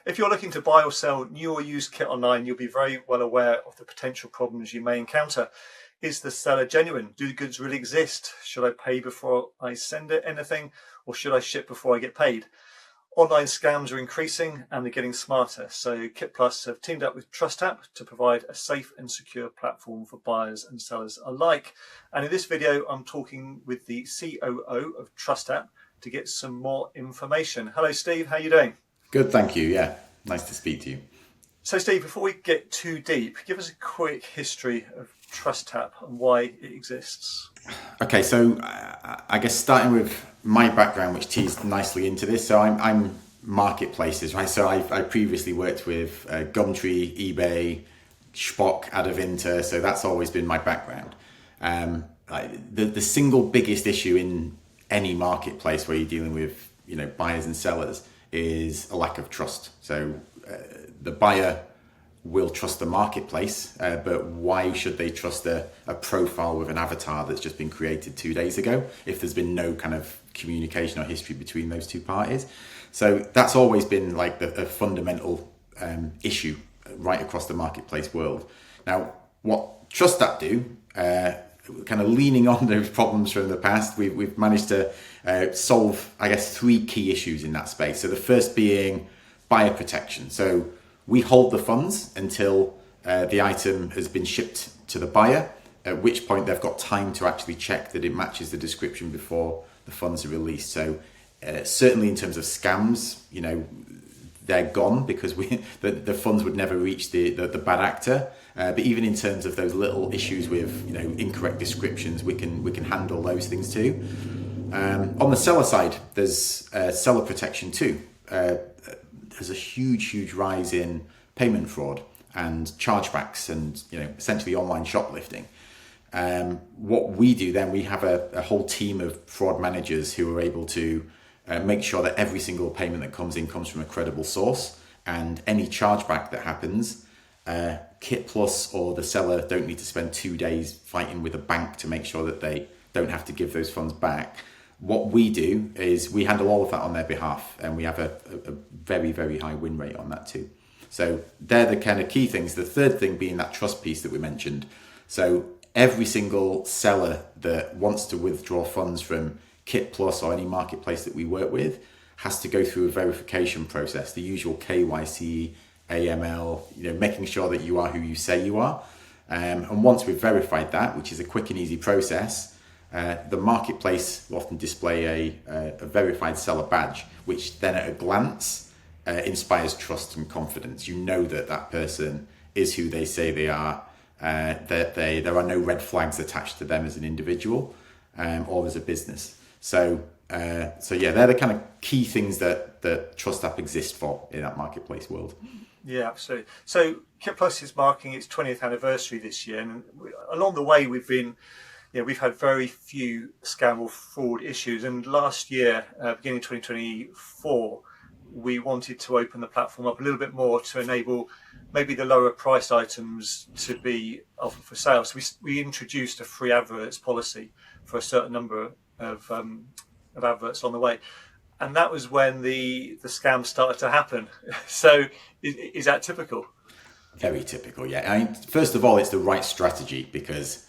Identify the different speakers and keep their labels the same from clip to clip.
Speaker 1: If you're looking to buy or sell new or used kit online, you'll be very well aware of the potential problems you may encounter. Is the seller genuine? Do the goods really exist? Should I pay before I send it anything, or should I ship before I get paid? Online scams are increasing and they're getting smarter. So KitPlus have teamed up with Trustap to provide a safe and secure platform for buyers and sellers alike. And in this video, I'm talking with the COO of Trustap to get some more information. Hello, Steve. How are you doing?
Speaker 2: Good, thank you. Yeah, nice to speak to you.
Speaker 1: So, Steve, before we get too deep, give us a quick history of Trustap and why it exists.
Speaker 2: Okay, so I guess starting with my background, which tees nicely into this. So I'm marketplaces, right? So I previously worked with Gumtree, eBay, Shpock, Adavinta. So that's always been my background. The single biggest issue in any marketplace where you're dealing with buyers and sellers is a lack of trust. So the buyer will trust the marketplace, but why should they trust a profile with an avatar that's just been created 2 days ago if there's been no kind of communication or history between those two parties? So that's always been like a fundamental issue right across the marketplace world. Now, what Trustap do, kind of leaning on those problems from the past, we've managed to solve, I guess, 3 key issues in that space. So the first being buyer protection. So we hold the funds until the item has been shipped to the buyer, at which point they've got time to actually check that it matches the description before the funds are released. So certainly in terms of scams, they're gone because the funds would never reach the bad actor. But even in terms of those little issues with incorrect descriptions, we can handle those things too. On the seller side, there's seller protection too. There's a huge rise in payment fraud and chargebacks and essentially online shoplifting. What we do then, we have a whole team of fraud managers who are able to make sure that every single payment that comes in comes from a credible source, and any chargeback that happens, KitPlus or the seller don't need to spend 2 days fighting with a bank to make sure that they don't have to give those funds back. What we do is we handle all of that on their behalf, and we have a very high win rate on that too. So they're the kind of key things. The third thing being that trust piece that we mentioned. So every single seller that wants to withdraw funds from KitPlus or any marketplace that we work with has to go through a verification process, the usual KYC, AML, making sure that you are who you say you are. And once we've verified that, which is a quick and easy process, the marketplace will often display a verified seller badge, which then at a glance inspires trust and confidence. You know that person is who they say they are, that there are no red flags attached to them as an individual or as a business. So yeah, they're the kind of key things that Trustap exists for in that marketplace world.
Speaker 1: Yeah, absolutely. So KitPlus is marking its 20th anniversary this year, and along the way we've had very few scam or fraud issues. And last year, beginning 2024, we wanted to open the platform up a little bit more to enable maybe the lower priced items to be offered for sale. So we introduced a free adverts policy for a certain number of adverts on the way. And that was when the scam started to happen. So is that typical?
Speaker 2: Very typical, yeah. I mean, first of all, it's the right strategy because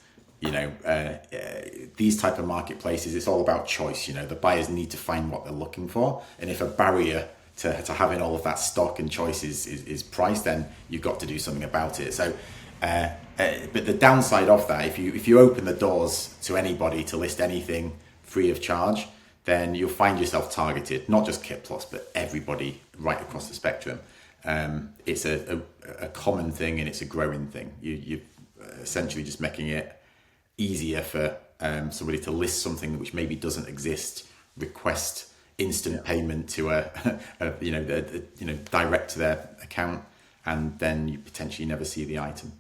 Speaker 2: these type of marketplaces, it's all about choice. The buyers need to find what they're looking for, and if a barrier to having all of that stock and choice is price, then you've got to do something about it. So but the downside of that, if you open the doors to anybody to list anything free of charge, then you'll find yourself targeted, not just KitPlus, but everybody right across the spectrum. It's a common thing, and it's a growing thing. You're essentially just making it easier for somebody to list something which maybe doesn't exist, request instant payment to direct to their account, and then you potentially never see the item.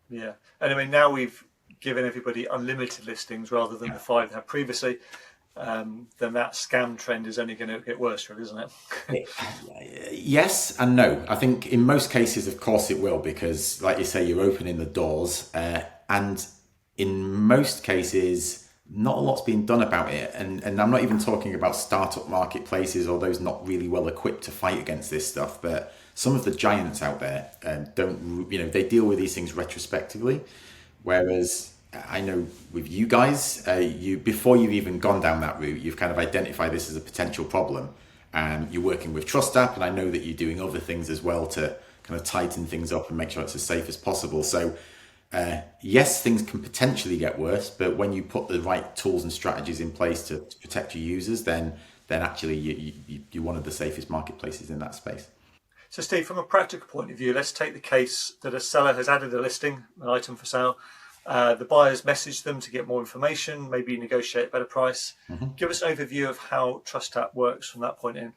Speaker 1: Yeah, and I mean, now we've given everybody unlimited listings rather than the 5 they had previously. Then that scam trend is only going to get worse, really, isn't it?
Speaker 2: Yes and no. I think in most cases, of course, it will, because, like you say, you're opening the doors, and in most cases, not a lot's being done about it. And I'm not even talking about startup marketplaces or those not really well equipped to fight against this stuff, but some of the giants out there don't, they deal with these things retrospectively, whereas I know with you guys, you before you've even gone down that route, you've kind of identified this as a potential problem, and you're working with Trustap, and I know that you're doing other things as well to kind of tighten things up and make sure it's as safe as possible. So yes, things can potentially get worse, but when you put the right tools and strategies in place to protect your users, then actually you're one of the safest marketplaces in that space.
Speaker 1: So Steve, from a practical point of view, let's take the case that a seller has added a listing, an item for sale. The buyers message them to get more information, maybe negotiate a better price. Give us an overview of how Trustap works from that point in.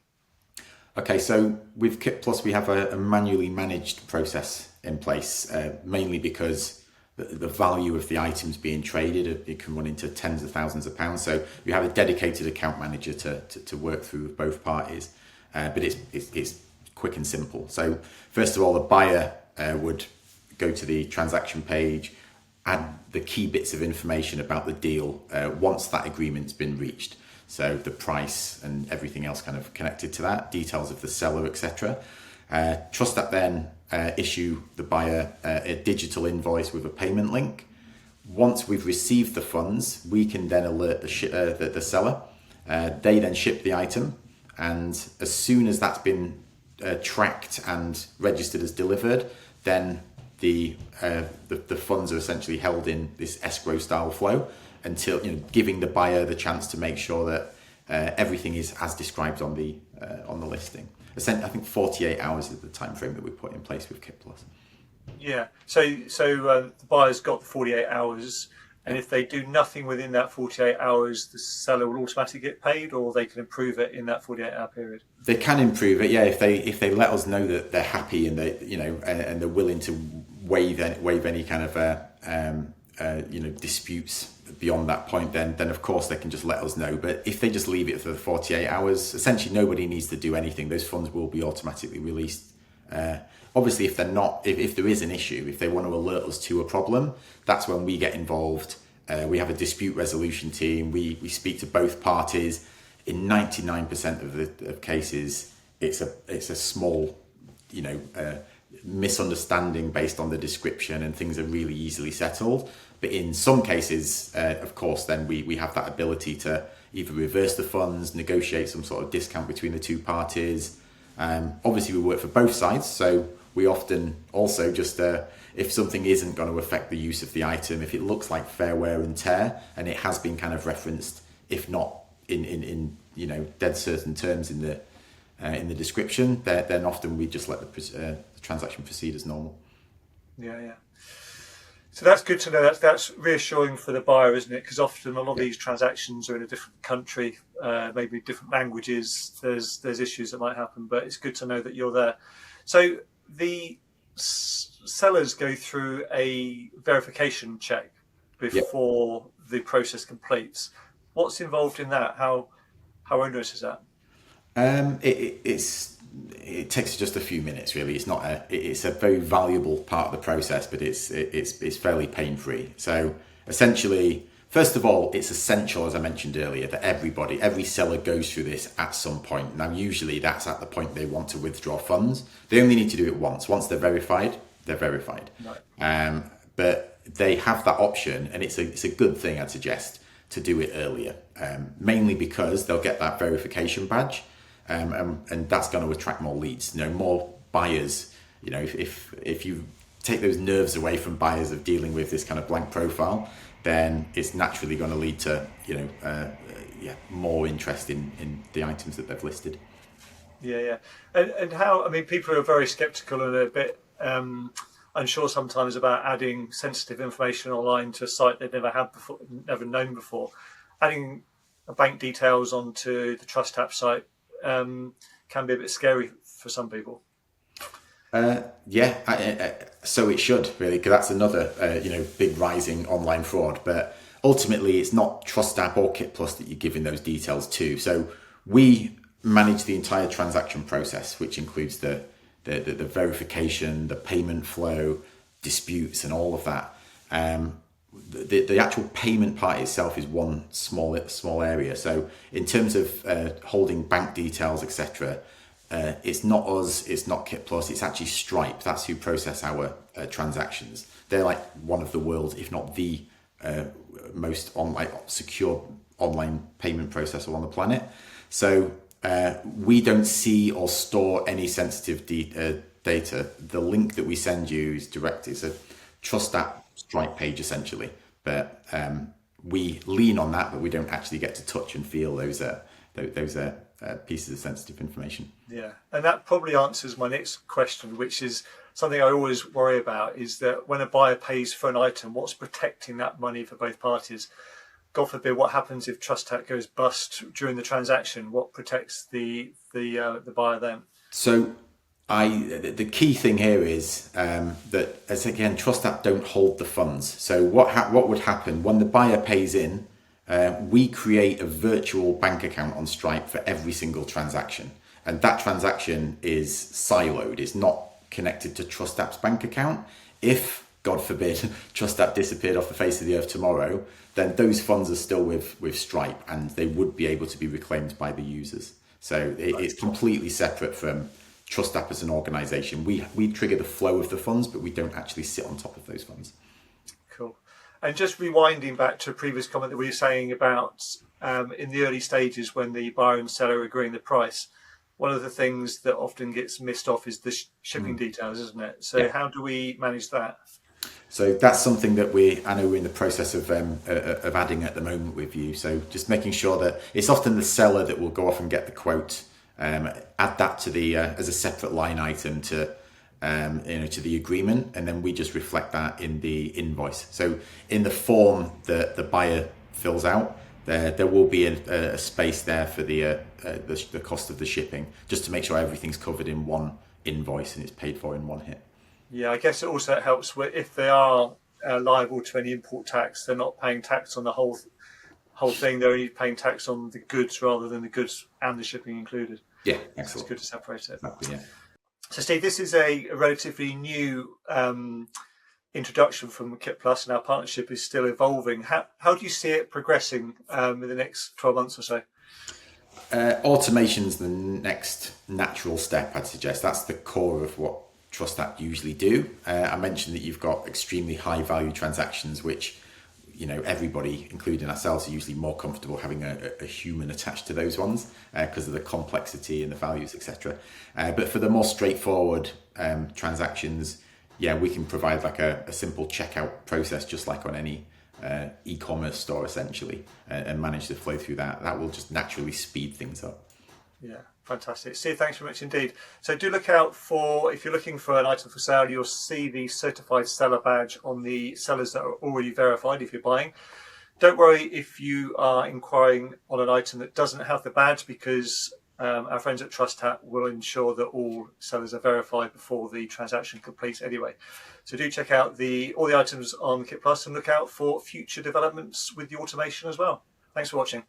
Speaker 2: Okay, so with KitPlus, we have a manually managed process in place, mainly because the value of the items being traded, it can run into tens of thousands of pounds. So we have a dedicated account manager to work through with both parties, but it's quick and simple. So first of all, the buyer would go to the transaction page, add the key bits of information about the deal once that agreement's been reached. So the price and everything else kind of connected to that, details of the seller, etc. Trustap then issue the buyer a digital invoice with a payment link. Once we've received the funds, we can then alert the seller. They then ship the item, and as soon as that's been tracked and registered as delivered, then the funds are essentially held in this escrow-style flow until, giving the buyer the chance to make sure that everything is as described on the listing. I think 48 hours is the time frame that we put in place with KitPlus.
Speaker 1: Yeah. So the buyer's got the 48 hours, and if they do nothing within that 48 hours, the seller will automatically get paid, or they can improve it in that 48-hour period.
Speaker 2: They can improve it, yeah. If they let us know that they're happy and they, and they're willing to waive any kind of disputes beyond that point, then of course they can just let us know. But if they just leave it for the 48 hours, essentially nobody needs to do anything. Those funds will be automatically released. Obviously, if there is an issue, if they want to alert us to a problem, that's when we get involved. We have a dispute resolution team. We speak to both parties. In 99% of cases, it's a small, misunderstanding based on the description, and things are really easily settled. But in some cases, of course, then we have that ability to either reverse the funds, negotiate some sort of discount between the two parties. Obviously, we work for both sides, so we often also just, if something isn't going to affect the use of the item, if it looks like fair wear and tear, and it has been kind of referenced, if not in dead certain terms in the description, then often we just let the transaction proceed as normal.
Speaker 1: Yeah. So that's good to know. That's reassuring for the buyer, isn't it? Because often a lot of these transactions are in a different country, maybe different languages. There's issues that might happen, but it's good to know that you're there. So the sellers go through a verification check before the process completes. What's involved in that? How onerous is that?
Speaker 2: It takes just a few minutes, really. It's a very valuable part of the process, but it's fairly pain-free. So essentially, first of all, it's essential, as I mentioned earlier, that every seller goes through this at some point. Now, usually that's at the point they want to withdraw funds. They only need to do it once. Once they're verified, they're verified. Right. But they have that option, and it's a good thing, I'd suggest, to do it earlier, mainly because they'll get that verification badge. And that's going to attract more leads, more buyers. If you take those nerves away from buyers of dealing with this kind of blank profile, then it's naturally going to lead to more interest in the items that they've listed. Yeah.
Speaker 1: And how? I mean, people are very sceptical and a bit unsure sometimes about adding sensitive information online to a site they've never had before, never known before. Adding bank details onto the Trustap site can be a bit scary for some people.
Speaker 2: So it should, really, because that's another big rising online fraud. But ultimately, it's not Trustap or KitPlus that you're giving those details to. So we manage the entire transaction process, which includes the verification, the payment flow, disputes, and all of that. The actual payment part itself is one small area. So in terms of holding bank details, etc., it's not us, it's not KitPlus, it's actually Stripe. That's who process our transactions. They're like one of the world's, if not the most secure online payment processor on the planet. So we don't see or store any sensitive data. The link that we send you is direct. It's a Trustap Stripe page essentially, but we lean on that, but we don't actually get to touch and feel those pieces of sensitive information.
Speaker 1: Yeah, and that probably answers my next question, which is something I always worry about, is that when a buyer pays for an item, what's protecting that money for both parties? God forbid, what happens if Trustap goes bust during the transaction? What protects the buyer then?
Speaker 2: So the key thing here is that, as again, Trustap don't hold the funds. So what would happen when the buyer pays in? We create a virtual bank account on Stripe for every single transaction, and that transaction is siloed. It's not connected to Trustap's bank account. If, God forbid, Trustap disappeared off the face of the earth tomorrow, then those funds are still with Stripe, and they would be able to be reclaimed by the users. So it's completely separate from Trustap as an organisation. We trigger the flow of the funds, but we don't actually sit on top of those funds.
Speaker 1: Cool. And just rewinding back to a previous comment that we were saying about in the early stages when the buyer and seller are agreeing the price, one of the things that often gets missed off is the shipping details, isn't it? So yeah. How do we manage that?
Speaker 2: So that's something that I know we're in the process of adding at the moment with you. So just making sure that it's often the seller that will go off and get the quote, add that to the as a separate line item to the agreement, and then we just reflect that in the invoice. So in the form that the buyer fills out, there will be a space there for the cost of the shipping, just to make sure everything's covered in one invoice and it's paid for in one hit. Yeah,
Speaker 1: I guess it also helps if they are liable to any import tax, they're not paying tax on the whole thing. They're only paying tax on the goods rather than the goods and the shipping included.
Speaker 2: Yeah, excellent.
Speaker 1: It's good to separate it.
Speaker 2: Exactly, yeah.
Speaker 1: So, Steve, this is a relatively new introduction from KitPlus, and our partnership is still evolving. How do you see it progressing in the next 12 months or so?
Speaker 2: Automation's the next natural step, I'd suggest. That's the core of what Trustap usually do. I mentioned that you've got extremely high value transactions, which everybody, including ourselves, are usually more comfortable having a human attached to those ones because of the complexity and the values, etc. But for the more straightforward transactions, we can provide like a simple checkout process, just like on any e-commerce store, essentially, and manage to flow through that. That will just naturally speed things up.
Speaker 1: Yeah, fantastic. Steve, thanks very much indeed. So do look out for, if you're looking for an item for sale, you'll see the certified seller badge on the sellers that are already verified if you're buying. Don't worry if you are inquiring on an item that doesn't have the badge, because our friends at Trustap will ensure that all sellers are verified before the transaction completes anyway. So do check out all the items on KitPlus and look out for future developments with the automation as well. Thanks for watching.